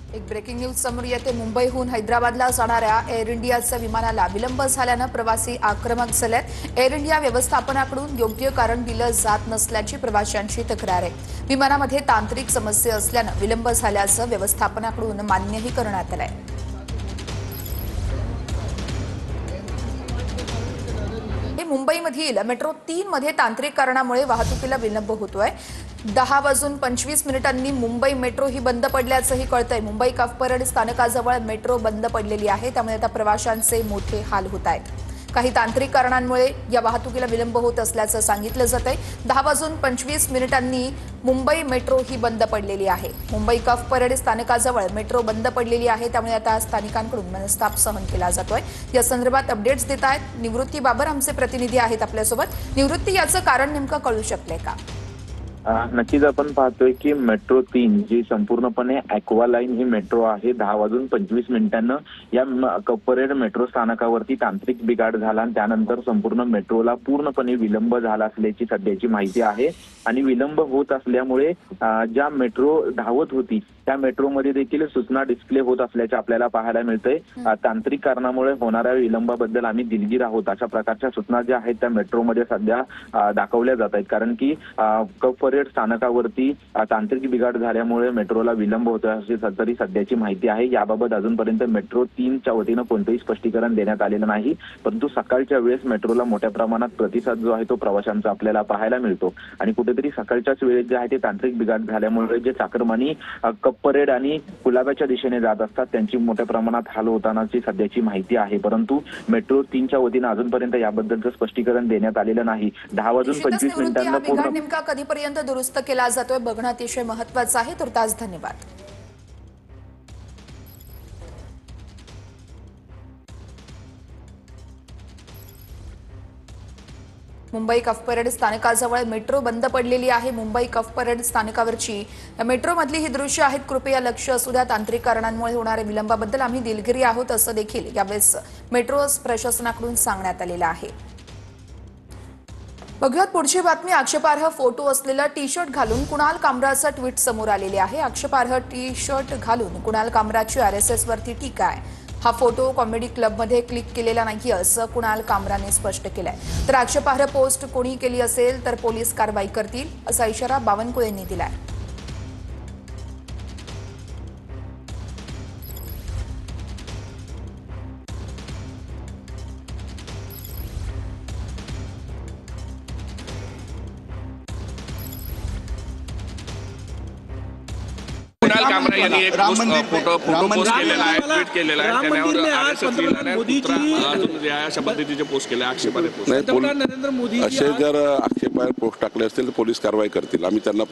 एक breaking news समोर येते। मुंबईहून हैदराबादला जाणाऱ्या एअर इंडियाच्या विमानाला विलंब झाल्यानं प्रवासी आक्रमक झालेत। एअर इंडिया व्यवस्थापनाकडून योग्य कारण दिलं जात नसल्याची प्रवाशांची तक्रार आहे। विमानामध्ये तांत्रिक समस्या असल्यानं विलंब झाल्याचं व्यवस्थापनाकडून मान्यही करण्यात आलंय। मुंबईमधील मेट्रो 3 मध्ये तांत्रिक कारणामुळे वाहतुकीला विलंब होतोय। 10:25 मुंबई मेट्रो ही बंद पडल्याचंही कळतंय। मुंबई कफपरड स्थानकाजवळ मेट्रो बंद पडलेली आहे, त्यामुळे आता प्रवाशांचे मोठे हाल होत आहेत। काही तांत्रिक कारणांमुळे या वाहतुकीला विलंब होत असल्याचं सांगितलं जातंय। 10:25 मुंबई मेट्रो ही बंद पडलेली आहे। मुंबई कफपरड स्थानकाजवळ मेट्रो बंद पडलेली आहे, त्यामुळे आता स्थानिकांकडून मनस्ताप सहन केला जातोय। या संदर्भात अपडेट्स देत आहेत निवृत्ती बाबर, आमचे प्रतिनिधी आहेत आपल्यासोबत। निवृत्ती, याचं कारण नेमकं कळू शकलंय का? नक्कीच आपण पाहतोय की मेट्रो 3 जी संपूर्णपणे ॲक्वा लाईन ही मेट्रो आहे, 10:25 या कपपरेड मेट्रो स्थानकावरती तांत्रिक बिघाड झाला आणि त्यानंतर संपूर्ण मेट्रोला पूर्णपणे विलंब झाला असल्याची सध्याची माहिती आहे। आणि विलंब होत असल्यामुळे ज्या मेट्रो धावत होती त्या मेट्रोमध्ये देखील सूचना डिस्प्ले होत असल्याचे आपल्याला पाहायला मिळतंय। तांत्रिक कारणामुळे होणाऱ्या विलंबाबद्दल आम्ही दिलगीर आहोत अशा प्रकारच्या सूचना ज्या आहेत त्या मेट्रोमध्ये सध्या दाखवल्या जात आहेत। कारण की कपपरेड स्थानकावरती तांत्रिक बिघाड झाल्यामुळे मेट्रोला विलंब होतोय अशी तरी सध्याची माहिती आहे। याबाबत अजूनपर्यंत मेट्रो 3च्या वतीनं कोणतेही स्पष्टीकरण देण्यात आलेलं नाही, परंतु सकाळच्या वेळेस मेट्रोला मोठ्या प्रमाणात प्रतिसाद जो आहे तो प्रवाशांचा आपल्याला पाहायला मिळतो। आणि कुठेतरी सकाळच्याच वेळेत जे आहे ते तांत्रिक बिघाड झाल्यामुळे जे चाकरमानी कपपरेड आणि कुलाब्याच्या दिशेने जात असतात त्यांची मोठ्या प्रमाणात हाल होतानाची सध्याची माहिती आहे। परंतु मेट्रो 3च्या वतीनं अजूनपर्यंत याबद्दलचं स्पष्टीकरण देण्यात आलेलं नाही। 10:25 पूर्ण नेमका कधीपर्यंत दुरुस्त केला जातोय बघणं अतिशय महत्त्वाचं आहे। तुर्तास धन्यवाद। मुंबई कफपरड स्थानकाजवळ मेट्रो बंद पडलेली आहे। मुंबई कफपरड स्थानकावरची मेट्रोमधली ही दृश्य आहेत। कृपया लक्ष असू द्या। तांत्रिक कारणांमुळे होणाऱ्या विलंबाबद्दल आम्ही दिलगिरी आहोत असं देखील यावेळेस मेट्रो प्रशासनाकडून सांगण्यात आलेलं आहे। बघूयात पुढची बातमी। आक्षेपार्ह फोटो असलेला टी शर्ट घालून कुणाल कामराचं ट्विट समोर आलेले आहे। आक्षेपार्ह टी शर्ट घालून कुणाल कामराची RSS वरती टीका आहे। हा फोटो कॉमेडी क्लबमध्ये क्लिक केलेला नाही असं कुणाल कामराने स्पष्ट केलंय। तर आक्षेपार्ह पोस्ट कोणी केली असेल तर पोलीस कारवाई करतील असा इशारा बावनकुळेंनी दिलाय। कुणाल कामरा यांनी एक फोटो पोस्ट केलेला आहे, ट्विट केलेला आहे। त्यावर RSS लिहिलेलं आहे, पुत्रा अजून अशा पद्धतीचे पोस्ट केले आक्षेपार्ह पोस्ट। नरेंद्र मोदी असे जर आक्षेपार्ह पोस्ट टाकले असतील तर पोलीस कारवाई करतील। आम्ही त्यांना